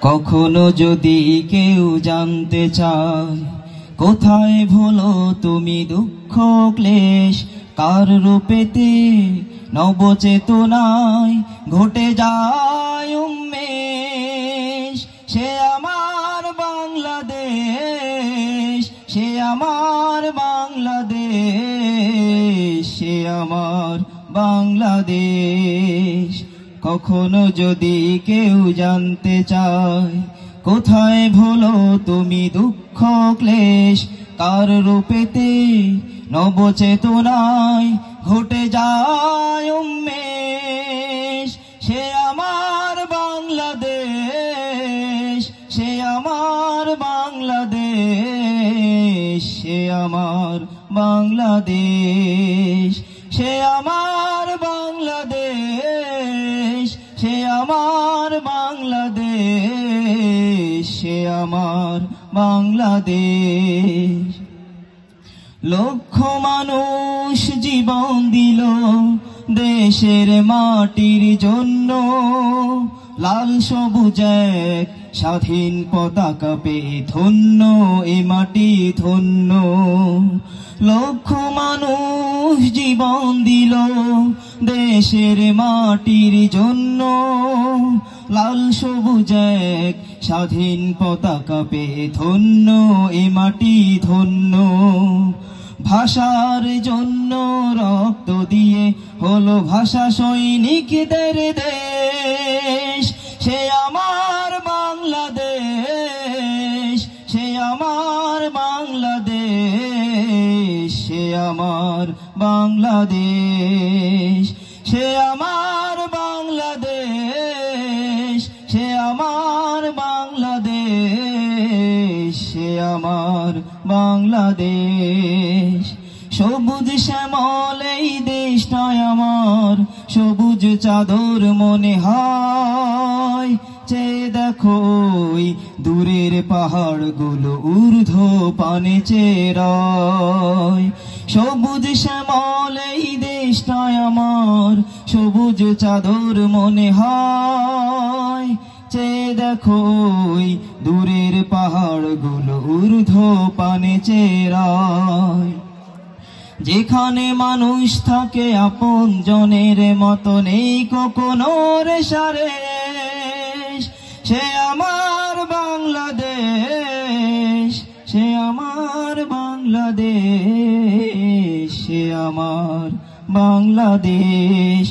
কখনো যদি কেউ জানতে চায় কোথায় ভুলো তুমি দুঃখ ক্লেশ, কার রূপেতে নবচেতনায় ঘটে যায় উন্মেষ। সে আমার বাংলাদেশ, সে আমার বাংলাদেশ, সে আমার বাংলাদেশ। কখনো যদি কেউ জানতে চায় কোথায় ভুলো তুমি দুঃখ ক্লেশ, কার রূপেতে নবচেতনায় ঘটে যায় উন্মেষ। সে আমার বাংলাদেশ, সে আমার বাংলাদেশ, সে আমার বাংলাদেশ, সে আমার বাংলাদেশ, সে আমার বাংলাদেশ, সে আমার বাংলাদেশ। লক্ষ মানুষ জীবন দিল দেশের মাটির জন্য, লাল সবুজ এক স্বাধীন পতাকা পেয়ে ধন্য এ মাটি ধন্য। লক্ষ মানুষ জীবন দিল দেশের মাটির জন্য, লাল সবুজ এক স্বাধীন পতাকা পেয়ে ধন্য এ মাটি ধন্য। ভাষার জন্য রক্ত দিয়ে হলো ভাষা সৈনিকদের দেশ। সে আমার বাংলাদেশ, সে আমার বাংলাদেশ, সে আমার বাংলাদেশ, সে আমার বাংলাদেশ, সে আমার বাংলাদেশ, সে আমার বাংলাদেশ। সবুজ শ্যামল এই দেশটায় আমার সবুজ চাদর মনে হয়। চেয়ে দেখো দূরের পাহাড়গুলো ঊর্ধ্ব পানে চেরায়। সবুজ শ্যামল এই দেশটায় আমার সবুজ চাদর মনে হয়। চেয়ে দেখো দূরের পাহাড়গুলো ঊর্ধ্ব পানে চেরায়। যেখানে মানুষ থাকে আপন জনের মতো, নেই কখনো রেশারেশ। সে আমার বাংলাদেশ, সে আমার বাংলাদেশ, সে আমার বাংলাদেশ।